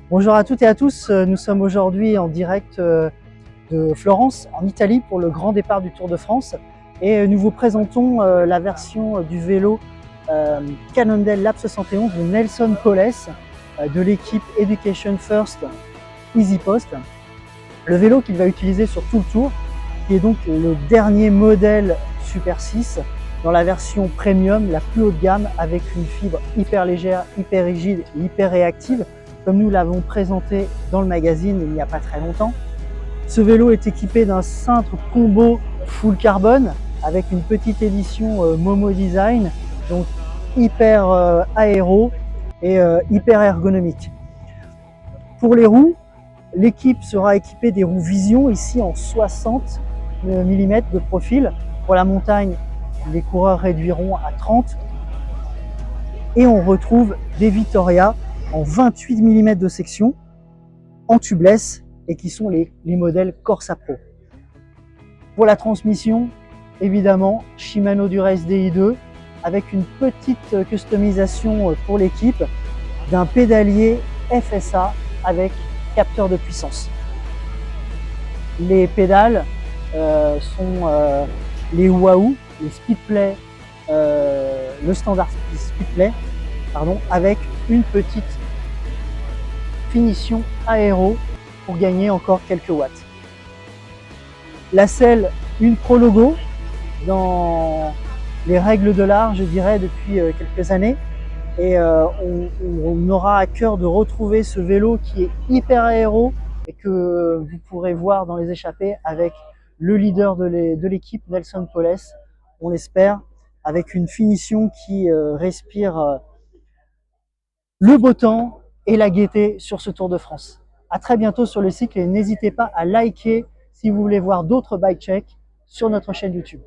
Bonjour à toutes et à tous, nous sommes aujourd'hui en direct de Florence, en Italie, pour le grand départ du Tour de France. Et nous vous présentons la version du vélo Cannondale Lab 71 de Nelson Poles, de l'équipe Education First EasyPost. Le vélo qu'il va utiliser sur tout le Tour, qui est donc le dernier modèle Super 6, dans la version premium, la plus haut de gamme, avec une fibre hyper légère, hyper rigide et hyper réactive, comme nous l'avons présenté dans le magazine il n'y a pas très longtemps. Ce vélo est équipé d'un cintre combo full carbone avec une petite édition Momo Design, donc hyper aéro et hyper ergonomique. Pour les roues, l'équipe sera équipée des roues Vision, ici en 60 mm de profil. Pour la montagne, les coureurs réduiront à 30. Et on retrouve des Vittoria en 28 mm de section, en tubeless, et qui sont les modèles Corsa Pro. Pour la transmission, évidemment, Shimano Dura-Ace Di2, avec une petite customisation pour l'équipe d'un pédalier FSA avec capteur de puissance. Les pédales sont les Wahoo, les Speedplay, le standard Speedplay, avec une petite finition aéro pour gagner encore quelques watts. La selle, une Pro Logo, dans les règles de l'art, je dirais, depuis quelques années. Et on aura à cœur de retrouver ce vélo qui est hyper aéro et que vous pourrez voir dans les échappées avec le leader de l'équipe, Nelson Poles, on l'espère, avec une finition qui respire le beau temps et la gaieté sur ce Tour de France. À très bientôt sur le cycle et n'hésitez pas à liker si vous voulez voir d'autres bike checks sur notre chaîne YouTube.